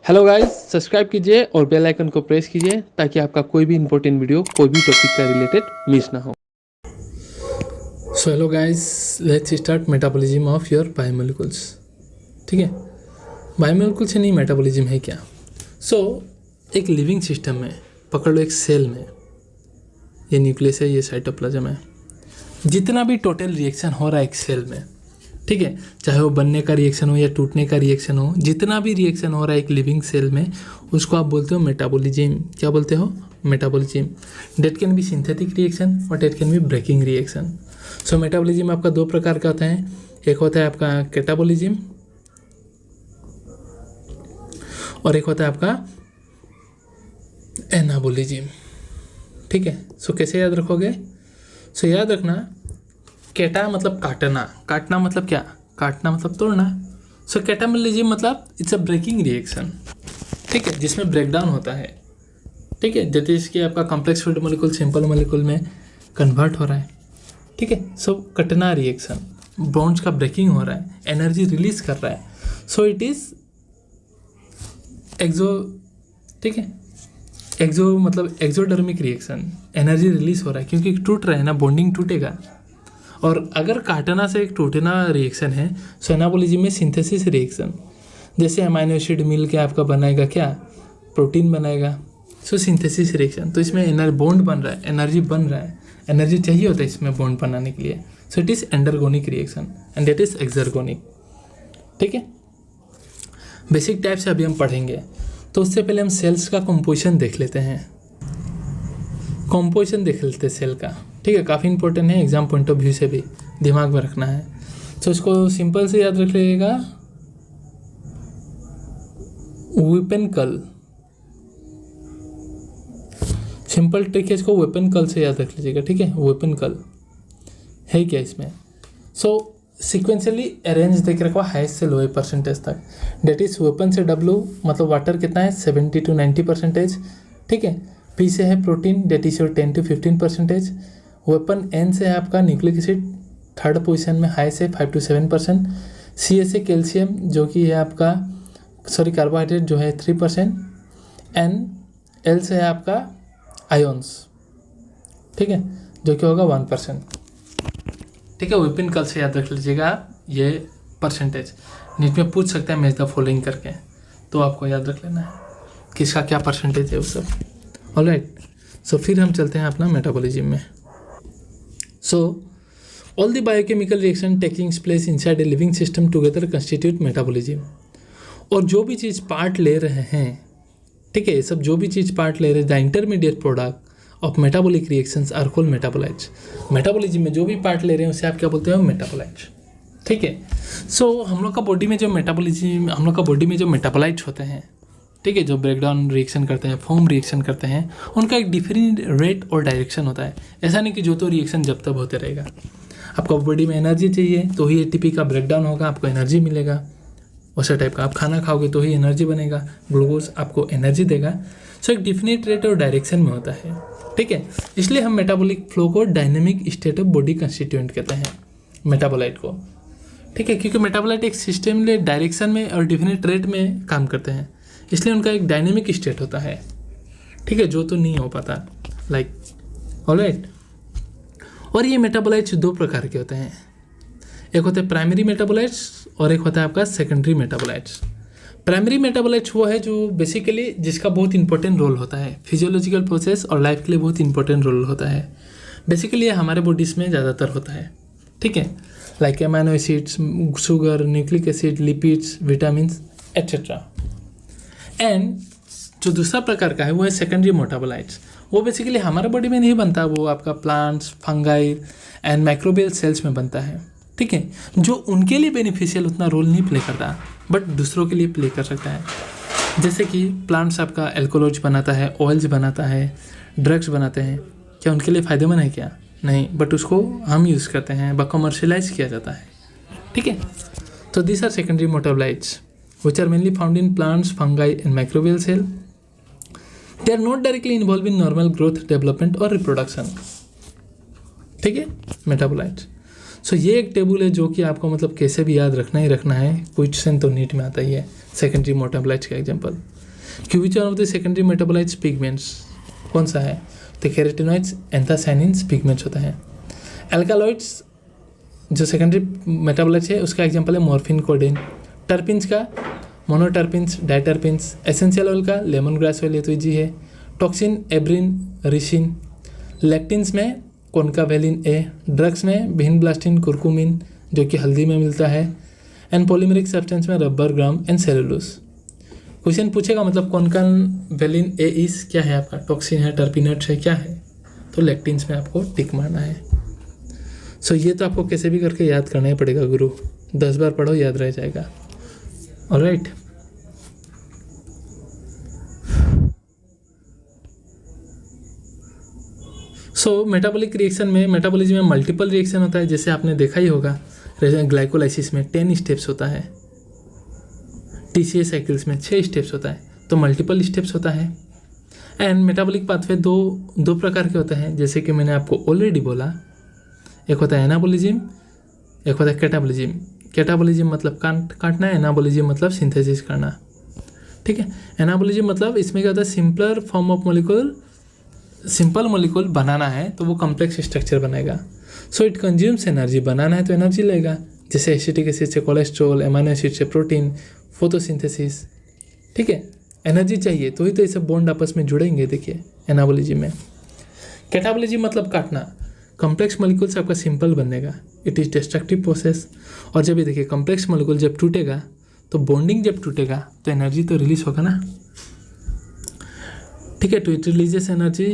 Hello guys, subscribe कीजिए और bell icon को प्रेस कीजिए ताकि आपका कोई भी इंपॉर्टेंट वीडियो कोई भी टॉपिक का रिलेटेड मिस ना हो। So hello guys, let's start metabolism of your biomolecules. ठीक है, बायोमोलिकुल से नहीं, मेटाबॉलिज्म है क्या। एक लिविंग सिस्टम में पकड़ लो, एक सेल में ये न्यूक्लियस है, ये साइटोप्लाज्म है, जितना भी टोटल रिएक्शन हो रहा है एक सेल में, ठीक है, चाहे वो बनने का रिएक्शन हो या टूटने का रिएक्शन हो, जितना भी रिएक्शन हो रहा है एक लिविंग सेल में, उसको आप बोलते हो मेटाबॉलिज्म। क्या बोलते हो? Metabolism. That can be synthetic reaction और that can be breaking reaction. Metabolism आपका दो प्रकार का होता है, एक होता है आपका कैटाबॉलिज्म और एक होता है आपका एनाबॉलिज्म। ठीक है, कैसे याद रखोगे? याद रखना, कैटा मतलब काटना, काटना मतलब क्या? काटना मतलब तोड़ना। कैटाबॉलिज्म मतलब इट्स अ ब्रेकिंग रिएक्शन, ठीक है, जिसमें ब्रेकडाउन होता है। ठीक है, जैसे इसके आपका complex food molecule simple molecule में कन्वर्ट हो रहा है। ठीक है, कटना रिएक्शन, बॉन्ड्स का ब्रेकिंग हो रहा है, एनर्जी रिलीज कर रहा है। इट इज एक्सो, ठीक है, एक्सो मतलब एक्सोडर्मिक रिएक्शन, एनर्जी रिलीज हो रहा है क्योंकि टूट रहा है ना, बॉन्डिंग टूटेगा। और अगर काटना से एक टूटना रिएक्शन है, एनाबॉलिज्म में सिंथेसिस रिएक्शन, जैसे अमाइनो एसिड मिल के आपका बनाएगा क्या? प्रोटीन बनाएगा। सिंथेसिस रिएक्शन, तो इसमें बॉन्ड बन रहा है, एनर्जी बन रहा है, एनर्जी चाहिए होता है इसमें बॉन्ड बनाने के लिए। It is endergonic reaction and it is exergonic. ठीक है, बेसिक टाइप से अभी हम पढ़ेंगे, तो उससे पहले हम सेल्स का कंपोजिशन देख लेते हैं। कंपोजिशन देख लेते हैं सेल का, ठीक है, काफ़ी इंपॉर्टेंट है, एग्जाम पॉइंट ऑफ व्यू से भी दिमाग में रखना है। इसको सिंपल से याद रख लीजिएगा, वेपन कल, सिंपल ट्रिक है, इसको वेपन कल से याद रख लीजिएगा। ठीक है, वेपन कल है क्या इसमें? सिक्वेंशियली अरेंज देख रखा, हाईएस्ट से लोएस्ट परसेंटेज तक। डेट इज वेपन से W मतलब वाटर कितना है? 70 to 90%। ठीक है, P से है protein, that is your 10 to 15%। वेपन N से है आपका न्यूक्लिक एसिड, थर्ड पोजीशन में हाई से 5 to 7%। C से कैल्शियम जो कि है आपका कार्बोहाइड्रेट जो है 3%। L से है आपका आयोन्स, ठीक है, जो कि होगा 1%। ठीक है, वेपन कल से याद रख लीजिएगा ये परसेंटेज। नीट में पूछ सकते हैं मैच द फॉलोइंग करके, तो आपको याद रख लेना है किसका क्या परसेंटेज है वो सब। ऑलराइट, फिर हम चलते हैं अपना मेटाबॉलिज्म में। All the biochemical reaction taking place inside a living system together constitute metabolism. और जो भी चीज़ पार्ट ले रहे हैं, ठीक है, ये सब जो भी चीज़ पार्ट ले रहे हैं, the intermediate product of metabolic reactions are called metabolites. Metabolism में जो भी पार्ट ले रहे हैं उसे आप क्या बोलते हो? मेटाबोलाइट्स। ठीक है, हम लोग का बॉडी में जो मेटाबॉलिज्म, हम लोग का बॉडी में जो मेटाबोलाइट्स होते हैं, ठीक है, जो ब्रेकडाउन रिएक्शन करते हैं, फॉर्म रिएक्शन करते हैं, उनका एक डिफरेंट रेट और डायरेक्शन होता है। ऐसा नहीं कि जो तो रिएक्शन जब तक होते रहेगा। आपको बॉडी में एनर्जी चाहिए तो ही एटीपी का ब्रेकडाउन होगा, आपको एनर्जी मिलेगा। उसी टाइप का आप खाना खाओगे तो ही एनर्जी बनेगा, ग्लूकोज आपको एनर्जी देगा। एक डिफिनिट रेट और डायरेक्शन में होता है। ठीक है, इसलिए हम मेटाबॉलिक फ्लो को dynamic state of body constituent कहते हैं, मेटाबोलाइट को। ठीक है, क्योंकि मेटाबोलाइट एक सिस्टम में डायरेक्शन में और डिफिनिट रेट में काम करते हैं, इसलिए उनका एक डायनेमिक स्टेट होता है। ठीक है, जो तो नहीं हो पाता, लाइक। ऑलराइट, और ये मेटाबोलाइट्स दो प्रकार के होते हैं, एक होते हैं प्राइमरी मेटाबोलाइट्स और एक होता है आपका सेकेंडरी मेटाबोलाइट्स। प्राइमरी मेटाबोलाइट्स वो है जो बेसिकली जिसका बहुत इंपॉर्टेंट रोल होता है, फिजियोलॉजिकल प्रोसेस और लाइफ के लिए बहुत इंपॉर्टेंट रोल होता है। बेसिकली ये हमारे बॉडीज में ज़्यादातर होता है। ठीक है, like amino acids, sugar, nucleic acid, lipids, vitamins etcetera. And जो दूसरा प्रकार का है वो है सेकेंडरी मेटाबोलाइट्स। वो बेसिकली हमारे बॉडी में नहीं बनता, वो आपका plants, fungi and microbial cells में बनता है। ठीक है, जो उनके लिए बेनिफिशियल उतना रोल नहीं प्ले करता, बट दूसरों के लिए प्ले कर सकता है। जैसे कि प्लांट्स आपका एल्कोलॉज बनाता है, ऑयल्स बनाता है, ड्रग्स बनाते हैं, क्या उनके लिए फ़ायदेमंद है? क्या नहीं, बट उसको हम यूज़ करते हैं, व कमर्शलाइज किया जाता है। ठीक है, तो this are secondary metabolites which are mainly found in plants, fungi and microbial cell. They are not directly involve in normal growth, development और रिप्रोडक्शन। ठीक है, मेटाबोलाइट्स। सो ये एक टेबल है जो कि आपको मतलब कैसे भी याद रखना ही रखना है, क्वेश्चन तो नीट में आता ही है। सेकेंडरी मेटाबोलाइट्स का example, which one of the secondary metabolites pigments, कौन सा है? तो कैरोटीनॉइड्स, एंथोसायनिन्स पिगमेंट्स होता है। एल्कालॉइड्स जो सेकेंडरी मेटाबोलाइट्स है उसका एग्जांपल है मॉर्फिन, कोडेन। टर्पिन्स का मोनोटर्पिन्स, डायटर्पिन्स। एसेंशियल ऑयल का लेमन ग्रास ऑयल, ये तो इजी है। Toxin, abrin, ricin. लैक्टिन्स में कोनकावेलिन ए। ड्रग्स में भिनब्लास्टिन, कुरकुमिन जो कि हल्दी में मिलता है। एंड पॉलीमेरिक सब्सटेंस में rubber, gram and cellulose. Question पूछेगा मतलब कोनकावेलिन ए इस क्या है आपका? टॉक्सिन है, टर्पिनट्स है, क्या है? तो लैक्टिन्स में आपको टिक मारना है। सो ये तो आपको कैसे भी करके याद करना ही पड़ेगा गुरु, 10 बार पढ़ो याद रह जाएगा। ऑलराइट, सो मेटाबॉलिक रिएक्शन में, मेटाबॉलिज्म में मल्टीपल रिएक्शन होता है, जैसे आपने देखा ही होगा ग्लाइकोलाइसिस में 10 स्टेप्स होता है, TCA साइकिल्स में 6 स्टेप्स होता है, तो मल्टीपल स्टेप्स होता है। एंड मेटाबॉलिक पाथवे दो प्रकार के होते हैं, जैसे कि मैंने आपको ऑलरेडी बोला, एक होता है एनाबोलिज्म, एक होता है कैटाबोलिज्म। कैटाबोलिज्म मतलब काटना है, एनाबोलिज्म मतलब सिंथेसिस करना, ठीक है। एनाबोलिज्म मतलब इसमें क्या होता है, simpler form of molecule, simple molecule बनाना है तो वो कॉम्प्लेक्स स्ट्रक्चर बनेगा। सो इट कंज्यूम्स एनर्जी, बनाना है तो एनर्जी लेगा, जैसे एसिटिक एसिड से कोलेस्ट्रॉल, एमाइनो एसिड से प्रोटीन, फोटोसिंथेसिस, ठीक है। एनर्जी चाहिए तो ही तो ये सब बॉन्ड आपस में जुड़ेंगे, देखिए एनाबोलिज्म में। कैटाबोलिज्म मतलब काटना, कॉम्प्लेक्स मॉलिक्यूल से आपका सिंपल बनेगा, इट इज़ डिस्ट्रक्टिव प्रोसेस। और जब ये देखिए कॉम्प्लेक्स मॉलिक्यूल जब टूटेगा तो बॉन्डिंग जब टूटेगा तो एनर्जी तो रिलीज होगा ना, ठीक है। तो it releases energy,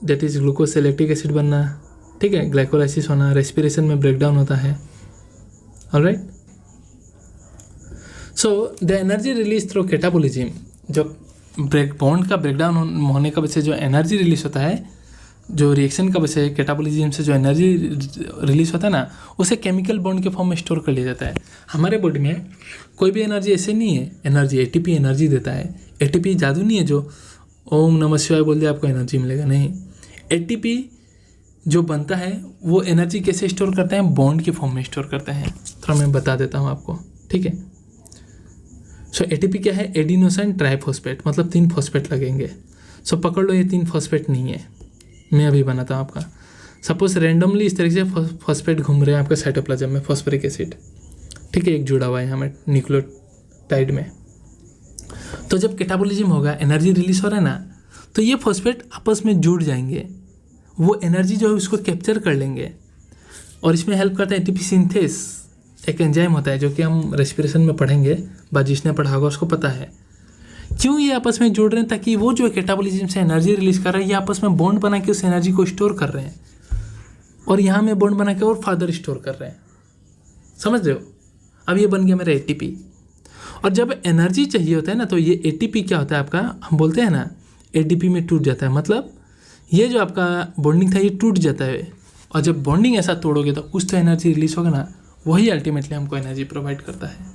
that is glucose से लैक्टिक एसिड बनना, ठीक है, ग्लाइकोलाइसिस होना, रेस्पिरेशन में ब्रेकडाउन होता है। Alright, so the energy release through catabolism, जब बॉन्ड का ब्रेकडाउन होने का वजह से जो एनर्जी रिलीज होता है, जो रिएक्शन का वजह से कैटाबोलिज्म से जो एनर्जी रिलीज होता है ना, उसे केमिकल बॉन्ड के फॉर्म में स्टोर कर लिया जाता है। हमारे बॉडी में कोई भी एनर्जी ऐसे नहीं है, एनर्जी ATP एनर्जी देता है। ATP जादू नहीं है जो ओम नमः शिवाय बोल दिया आपको एनर्जी मिलेगा, नहीं। ATP जो बनता है वो एनर्जी कैसे स्टोर करते हैं, बॉन्ड के फॉर्म में स्टोर करते हैं। थोड़ा मैं बता देता हूँ आपको, ठीक है। सो ATP क्या है, एडिनोसाइन ट्राइफॉस्फेट, मतलब 3 फॉस्फेट लगेंगे। सो पकड़ लो ये 3 फॉस्फेट नहीं है, मैं अभी बनाता हूँ आपका। सपोज रैंडमली इस तरीके से फॉस्फेट घूम रहे हैं आपके साइटोप्लाज्म में, फॉस्फोरिक एसिड, ठीक है, एक जुड़ा हुआ है यहाँ में न्यूक्लियोटाइड में। तो जब कैटाबोलिज्म होगा, एनर्जी रिलीज हो रहा है ना, तो ये फॉस्फेट आपस में जुड़ जाएंगे, वो एनर्जी जो है उसको कैप्चर कर लेंगे, और इसमें हेल्प करता है ATP सिंथेस, एक एंजाइम होता है जो कि हम रेस्पिरेशन में पढ़ेंगे, जिसने पढ़ा होगा उसको पता है। क्यों ये आपस में जुड़ रहे हैं, ताकि वो जो कैटाबोलिज्म से एनर्जी रिलीज कर रहा है, ये आपस में बॉन्ड बना के उस एनर्जी को स्टोर कर रहे हैं, और यहाँ में बॉन्ड बना के और फर्दर स्टोर कर रहे हैं, समझ रहे हो। अब ये बन गया मेरा ATP। और जब एनर्जी चाहिए होता है ना, तो ये ATP क्या होता है आपका, हम बोलते हैं ना ADP में टूट जाता है, मतलब ये जो आपका बॉन्डिंग था ये टूट जाता है। और जब बॉन्डिंग ऐसा तोड़ोगे तो कुछ तो एनर्जी रिलीज होगा ना, वही अल्टीमेटली हमको एनर्जी प्रोवाइड करता है,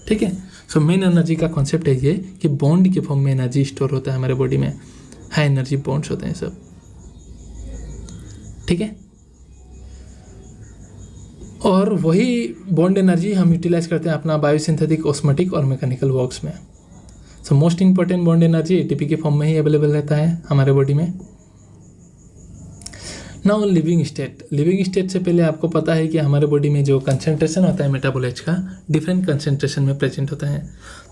ठीक है। सो मेन एनर्जी का कॉन्सेप्ट है ये कि बॉन्ड के फॉर्म में एनर्जी स्टोर होता है हमारे बॉडी में, हाई एनर्जी बॉन्ड्स होते हैं सब, ठीक है। और वही बॉन्ड एनर्जी हम यूटिलाइज करते हैं अपना बायोसिंथेटिक, ऑस्मोटिक और मैकेनिकल वर्क्स में। So most important bond energy ATP के फॉर्म में ही अवेलेबल रहता है हमारे बॉडी में। Now living state, living state से पहले आपको पता है कि हमारे बॉडी में जो कंसंट्रेशन होता है मेटाबोलाइट्स का, डिफरेंट कंसंट्रेशन में प्रेजेंट होता है।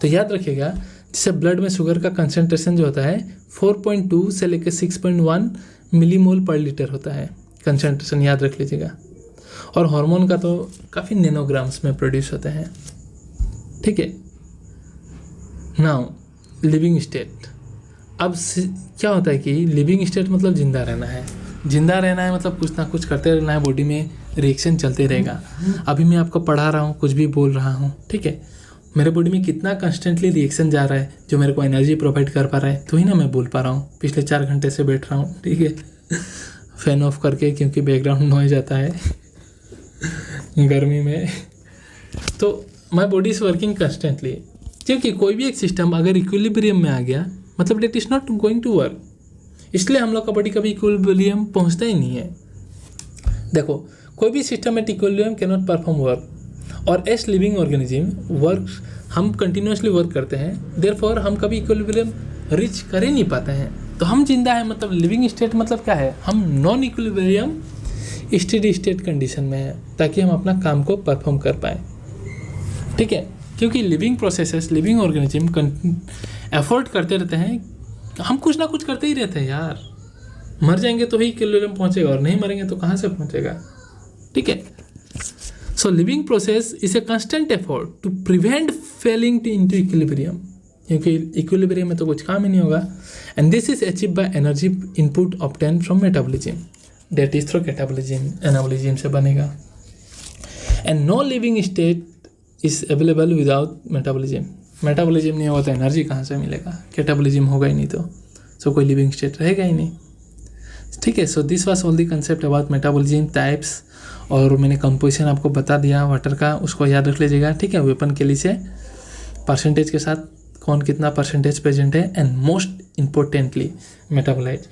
तो याद रखिएगा, जैसे ब्लड में शुगर का कंसंट्रेशन जो होता है 4.2 से लेकर 6.1 मिलीमोल पर लीटर होता है कंसंट्रेशन, याद रख लीजिएगा। और हार्मोन का तो काफ़ी नैनोग्राम्स में प्रोड्यूस होते हैं, ठीक है। नाउ लिविंग स्टेट, अब क्या होता है कि लिविंग स्टेट मतलब जिंदा रहना है, जिंदा रहना है मतलब कुछ ना कुछ करते रहना है, बॉडी में रिएक्शन चलते रहेगा। अभी मैं आपको पढ़ा रहा हूँ, कुछ भी बोल रहा हूँ, ठीक है, मेरे बॉडी में कितना कंस्टेंटली रिएक्शन जा रहा है जो मेरे को एनर्जी प्रोवाइड कर पा रहा है, तो ही ना मैं बोल पा रहा हूँ। पिछले 4 घंटे से बैठ रहा हूँ, ठीक है, फैन ऑफ करके, क्योंकि बैकग्राउंड नॉइज आता है गर्मी में। तो my body is working constantly, क्योंकि कोई भी एक सिस्टम अगर इक्विलिब्रियम में आ गया मतलब that is not going to work, इसलिए हम लोग का बॉडी कभी इक्विलिब्रियम पहुंचता ही नहीं है। देखो कोई भी system at equilibrium can not perform work, और एस लिविंग ऑर्गेनिज्म वर्क, हम कंटिन्यूसली वर्क करते हैं, देयरफॉर हम कभी इक्विलिब्रियम रीच कर ही नहीं पाते हैं। तो हम जिंदा है मतलब लिविंग स्टेट मतलब क्या है, हम non equilibrium steady state condition में है ताकि हम अपना काम को परफॉर्म कर पाए। ठीक है, क्योंकि living processes, living organism effort करते रहते हैं, हम कुछ ना कुछ करते ही रहते हैं यार। मर जाएंगे तो ही इक्विलिब्रियम पहुंचेगा, और नहीं मरेंगे तो कहाँ से पहुंचेगा। ठीक है, so living process is a constant effort to prevent falling into equilibrium, क्योंकि इक्विलिब्रियम में तो कुछ काम ही नहीं होगा। And this is achieve by energy input obtain from metabolism, that is through catabolism, anabolism से बनेगा। And no living state is available without metabolism, metabolism नहीं होगा तो एनर्जी कहाँ से मिलेगा, कैटाबॉलिज्म होगा ही नहीं तो सो कोई लिविंग स्टेट रहेगा ही नहीं। ठीक है, so this was all the concept about metabolism types, और मैंने कंपोजिशन आपको बता दिया वाटर का, उसको याद रख लीजिएगा। ठीक है, वेपन के लिए से परसेंटेज के साथ कौन कितना परसेंटेज प्रेजेंट है, and most importantly metabolites,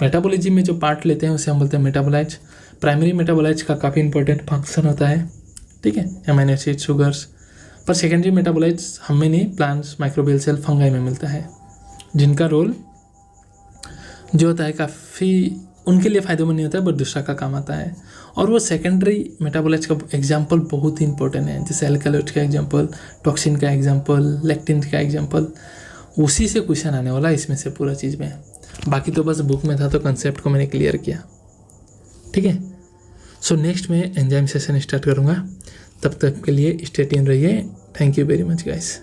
metabolism में जो पार्ट लेते हैं उसे हम बोलते हैं मेटाबोलाइट्स। प्राइमरी मेटाबोलाइट्स का काफ़ी इंपॉर्टेंट फंक्शन होता है, ठीक है, अमीनो एसिड, शुगर्स, पर सेकेंडरी मेटाबोलाइट्स हमें नहीं, प्लांट्स, माइक्रोबियल सेल, फंगाई में मिलता है, जिनका रोल जो होता है काफ़ी उनके लिए फ़ायदेमंद नहीं होता है, बट दूसरा का काम आता है। और वो सेकेंडरी मेटाबोलाइट्स का एग्जाम्पल बहुत ही इंपॉर्टेंट है, जैसे एल्कलॉइड का एग्जाम्पल, टॉक्सिन का एग्जाम्पल, लेक्टिन का एग्जाम्पल, उसी से क्वेश्चन आने वाला इसमें से पूरा चीज़ में। बाकी तो बस बुक में था तो कंसेप्ट को मैंने क्लियर किया। ठीक है, सो नेक्स्ट में एंजाइम सेशन स्टार्ट करूँगा, तब तक के लिए स्टे ट्यून्ड रहिए। Thank you very much guys.